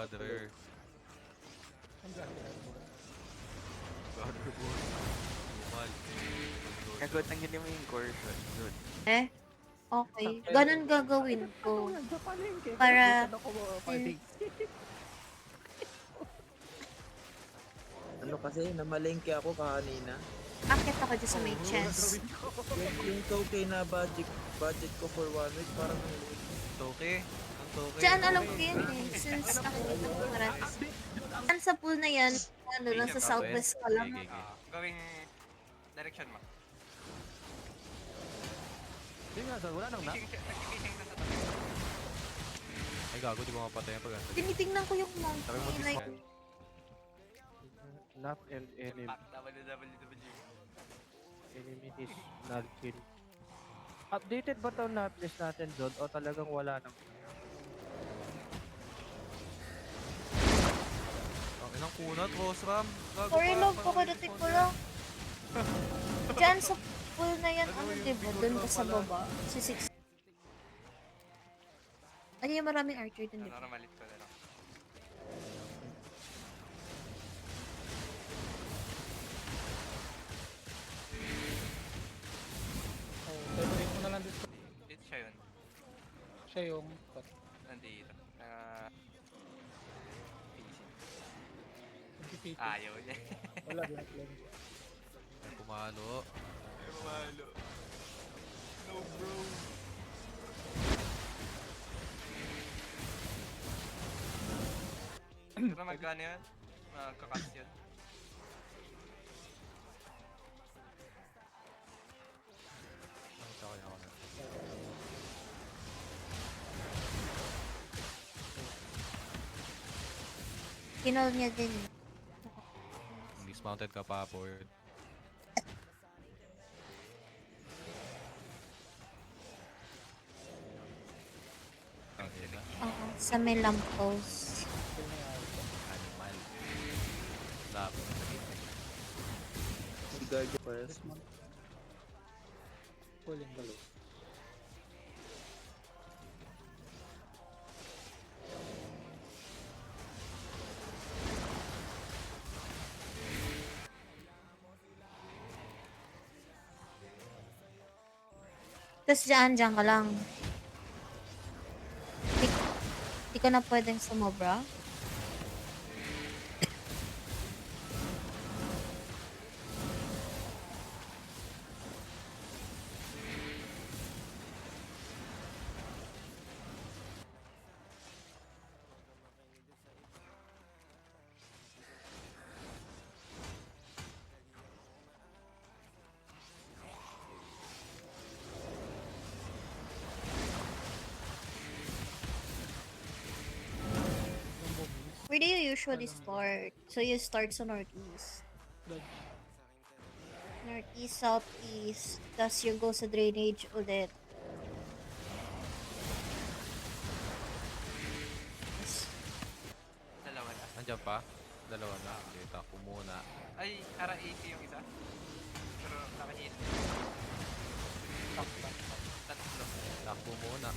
Brother. Ang ganda. Brother boss. Tumal. Kagutan yun yung main course. Good. Okay. Ganun gagawin ko. Sa palengke. Para- Ako mga palengke. Ano kasi, namalengke ako kanina. Akit ako dyan sa may chest. Yung 2K na budget ko for 1 week, parang ang liit. Toke. Ang toke. Diyan alam ko yun eh. Since nakikita ko parating. Yan sa pool na yan, ano lang sa southwest ka lang. Gawing direction mo. Hindi nga, wala nang na. Nagkikising na sa tabi. Ay gago, di ba mapatay ang pag Tinitingnan ko yung monkey. Sabi mo Like, Not and enemy. www. Enemy is null kill. Updated ba ito na list natin doon o talagang wala nang? Ang inang kunat, Rosram. Gago sorry pa, love, parang pakadating ko lang. Diyan sa pool na yan, ano yung diba? picture Doon mo ba sa pala? baba? Si 6. Ano yung maraming archer dun, diba? Normalit ko na lang. Favorite mo na lang dito. Dito siya yun. Siya yung Nandito. nagpipito. Ayaw niya. Wala, black lang. Pumalo. Pumalo. No bro. Pero magkano yun? Magkakas yun. Nakita ko yun ako na. Kinol niya din. Dismounted ka pa, forward. Ang ina. Oo, sa may lamppost. Animal. Lapo na sa gitna. Si Guardian first. Pulling balo. Tapos dyan ka lang. Di ka na pwedeng sumobra. Where do you usually start? So you start sa northeast. Doon. Northeast, southeast. Tapos you go sa drainage ulit. Dalawa na. Nandiyan pa? Dalawa na. Dito ako muna. Ay, ara 80 yung isa. Pero nakahit. Tatlo. Takbo muna.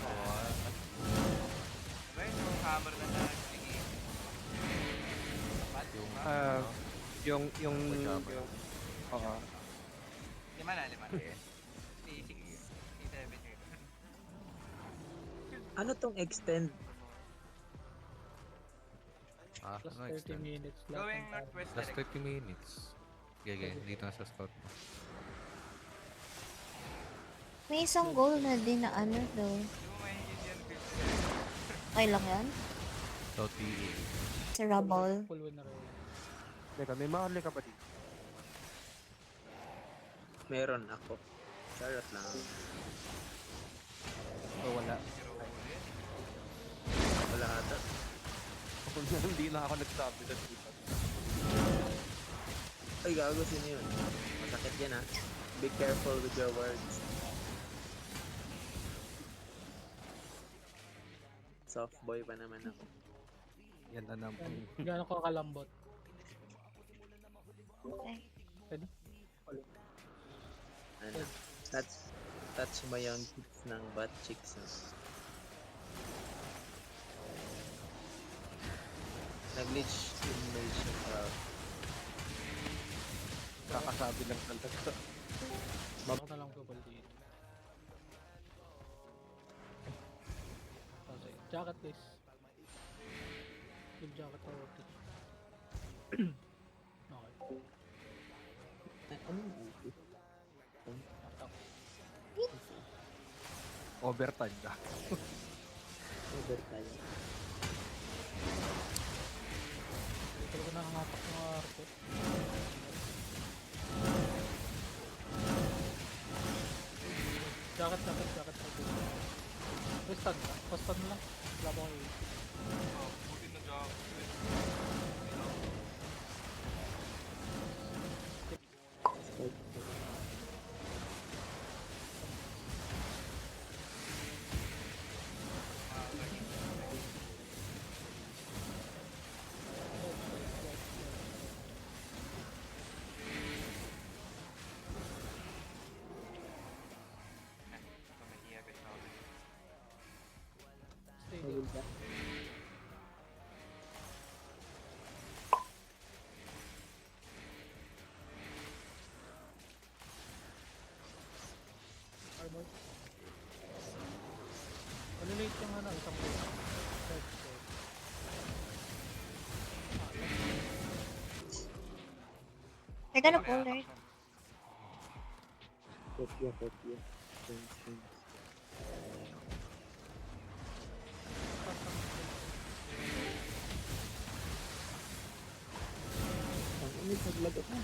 Diba yung hammer na na. Sige. Sapat? Yung, Ah, yung Pagkabay. oo. Lima na. Si 7 yun. Ano tong extend? Plus ano 30 extend? minutes lang. Going northwest Last direct. 30 minutes. Gege, dito na sa start mo. May isang goal na din na ano though. Yung may Indian field. Okay lang yan? South PE. Sa rubble. Full win na rin. Teka, may mahali ka ba dito? Meron ako. Charot lang. O wala? Wala ata. Kung hindi na ako nagsabi sa dito. Ay, gago, sino yun? Masakit yan ha. Be careful with your words. Soft boy pa naman ako. Yan na naman. Gano'n ko kalambot. Okay. Pwede? Ano? Touch mo yung tips ng butt cheeks. No? Nag-glitch simulation. Kakasabi lang talaga. Ako na lang double dito. Okay, jacket guys. Full jacket or OT. Okay, Ano yung upo? attack. Overtime na. Overtime. Dito ko nangangapak ng arte. Jacket. Stun ka? Pa-stun mo lang. Wala ba kayo? Buti na job. Tumahiyabit na ulit. Stay Nagul dito. ka? Armor. Malilate yung ano, isang plate. Third floor. Teka na po, Lord. Kopya. Ang ulit, naglag ako.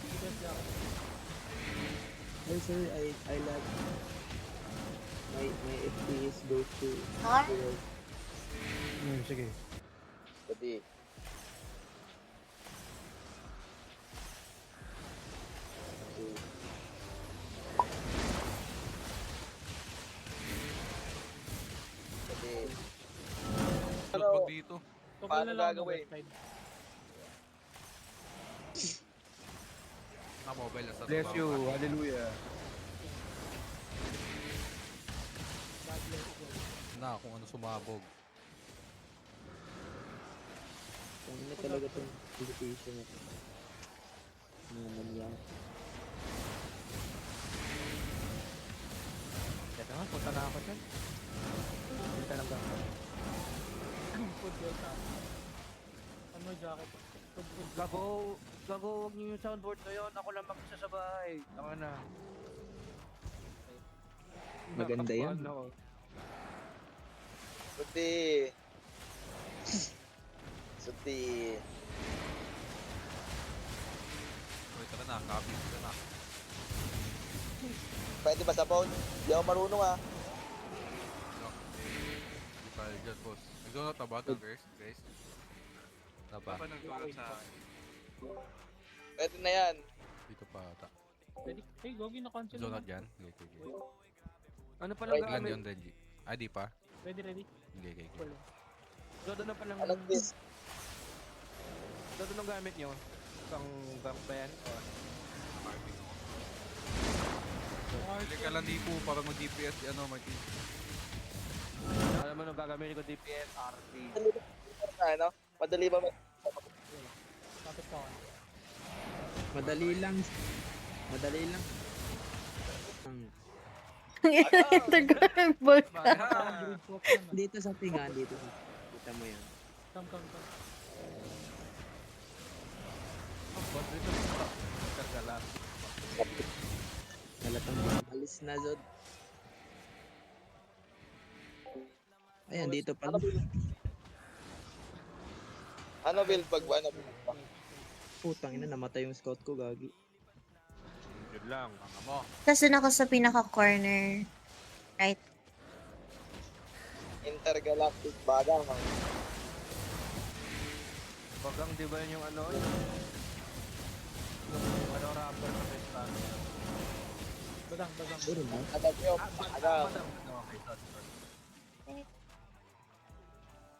Defense jacket. Hi sir, I lag. My FPS goes to Ah? 0. Sige. Pwede. Pwede. Pag dito. Tukol Paano na lang ng gagawin? left side. Mobile na sa Bless you. Hallelujah. Bad left go. Na kung ano sumabog. Ano na talaga itong invitation na ito? Mga manyak. Teka nga, punta na ako dyan. Punta na ba? Food right up. Ano jacket? Food. Gago, wag niyo yung soundboard na yun. Ako lang mag-isa sa bahay. Tama na. Maganda yan. Nakapuan ako. Suti! Suti! Uy, tara na. Copy. Tara na. Pwede ba sa phone? Di ako marunong ah. No. Hindi tayo dyan, boss. Ikaw na taba to, guys. Taba. Pa nagdulot sa akin. Pwede na yan. Dito pa ata. Ready? Hey, Gogi na cancel Zonat na. dyan. Okay. Ano pa Right lang Ilan gamit? yun, Renji? Ah, di pa? Ready. Okay. Cool. Dodo na pa lang. Anong this? Dodo nang gamit nyo? Isang bank ba yan? O, Pili ka lang dito para mag-DPS, Martin. alam mo nung gagamitin ko DPS, RT. Ano? Madali ba? Tapos ka. Madali lang. Ito ko yung ball. Grid swap na. Dito sa tinga, dito. Kita mo yan. Come. Boss, dito. Kargala. Halatang alis na Zod. Ayan, dito pala. Ano build pag ano build pa? Putang ina, namatay yung scout ko, gagi. Yun lang. Mga mo. Tapos ako sa pinaka-corner. Right. Intergalactic bagang. Bagang di ba yun yung ano? Yung ano rapper na festan? Badang. Puro na. Alam nyo, bagang. Okay, sorry.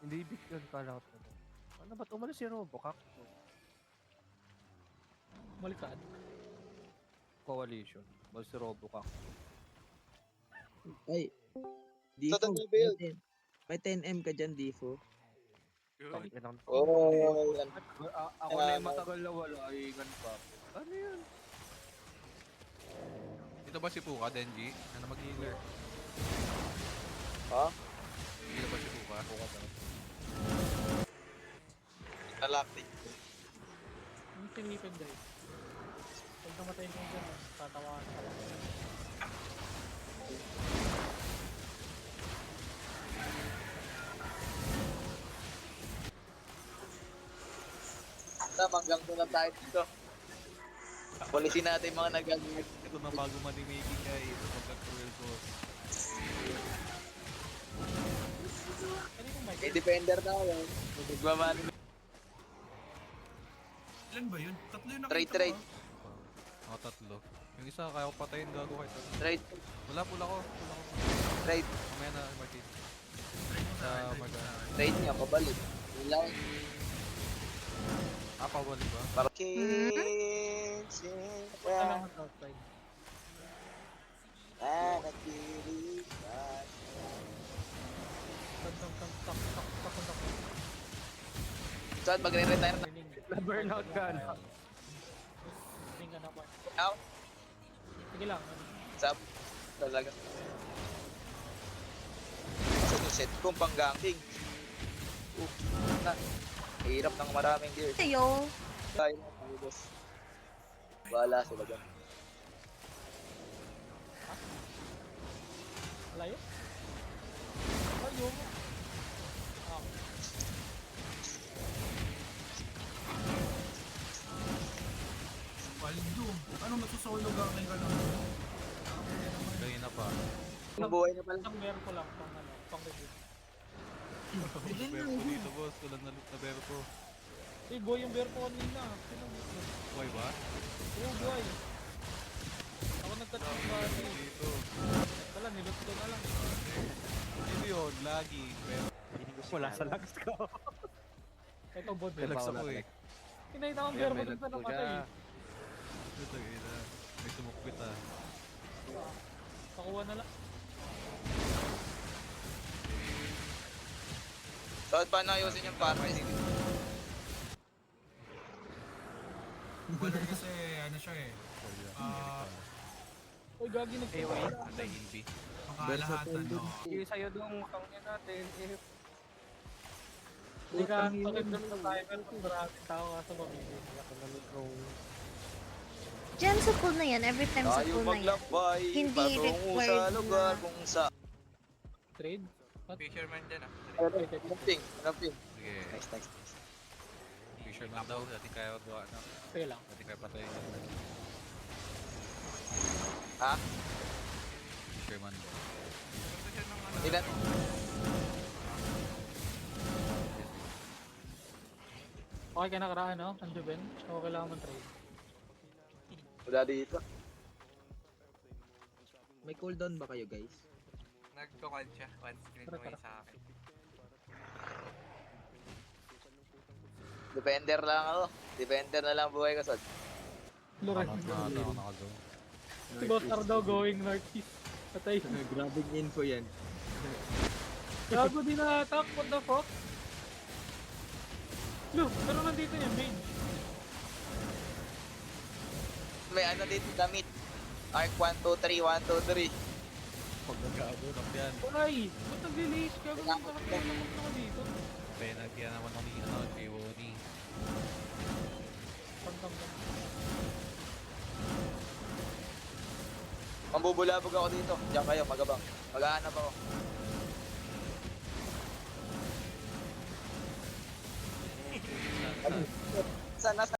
Hindi big yun, kala ko. Ano ba't umalis si Robocop? Malikad. Coalition. Basta si Robocop. Ay, Difo, Sa build. may 10M ka dyan, Difo. Yun. Ganun. Oh, yan. Ako na yung matagal na wala, ay pa. Ano yun? Dito ba si Puka, Denji? Ano mag-healer? Ha? Dito ba si Puka? Galactic. Yung silipin guys. Pag namatay mo dyan, tatawanan ka lang. Hanggang doon lang tayo dito. Polisin natin yung mga nagagawin. Ito na bago money-making guys. Pagka-cruel boss. Ano yung mic? May defender na ako. Nagmamani. Ilan ba yun? Tatlo yung nakita Trade, ko. trade. Mga tatlo. Yung isa, kaya ko patayin gago kahit ano. Trade. Wala, pula ko. Pula ko. Trade. Mamaya na, Martin. Trade mo sa akin, trade mo Martin. sa akin. Trade niya, pabalik. Yun lang. Ah, pawali ba? Para kids. Wala lang sa outside. Tak. Saan magre-retire na? Winning. Na-burnout ka na. Winning ka naman. Now? Sige lang. Sa talaga. Sa yung set kong pang-ganking. Na. Hirap ng maraming gears. Sa'yo. Kaya na, mga boss. Wala sila dyan. Layo? Layo mo. Ah, Waldo. Ano masusolo gangin ka lang? Kanina pa. Buhay na pala. isang meron ko lang pang ano, pang review. Bear ko dito boss. Kulang na loot na bear ko. Eh, boy yung bear ko kanina. Sino mo? Buhay ba? Oo, boy. Ako nagtatang ba? Dito. Wala, nilot ko na lang. Ano yun? Lagi. Pero Wala sa lags ko. Ito, bot. relax ako eh. Kinahita akong bear mo dun sa napatay. Ito ina. May sumukpit ah. Pakuha na lang. So, paano ayusin yung party? Wala kasi ano siya eh. Uy, gagi nagpapala. Anti-inv. Pangkalahatan no. Yung sa'yo dong tangin natin. Hindi ka sakit doon sa timer kung maraming tao ka sa pamilya. Diyan sa pool na yan, every time sa Tayo pool na yan. maglakbay. Hindi Patungo sa required lugar na- kung sa... Trade? Fisherman dyan ah. Anong ping? Anong ping? Sige. Nice, nice, nice. Fisherman daw. Dati kaya gawa na. Sige lang. Dati kaya patayin. Ha? Fisherman daw. Gusto siya ng ano. Ilan? Okay ka nakaraan, no? Anjo Ben? O kailangan mong trade? Wala dito. May cooldown ba kayo, guys? Nagkukal siya. One screen mo yung sa akin. Defender lang ako. Defender na lang buhay ko, Sod. Lurek. Ako nakagawa. Si Boss Ardo going northeast. Patay. Grabing info yan. Gago din na attack. What the fuck? Look, pero nandito yan, main. May ano dito damit. Arc 1, 2, 3, 1, 2, 3. Pag nag-aabo, nak yan. Ay! Ba't nag-release ka? Ba't nakakalaman naman dito? Penalty yan naman ng ano, kay Woni. Pantang lang. Mambubulabog ako dito. Diyan kayo, magabang. Mag-aanap ako. Saan? Nasa?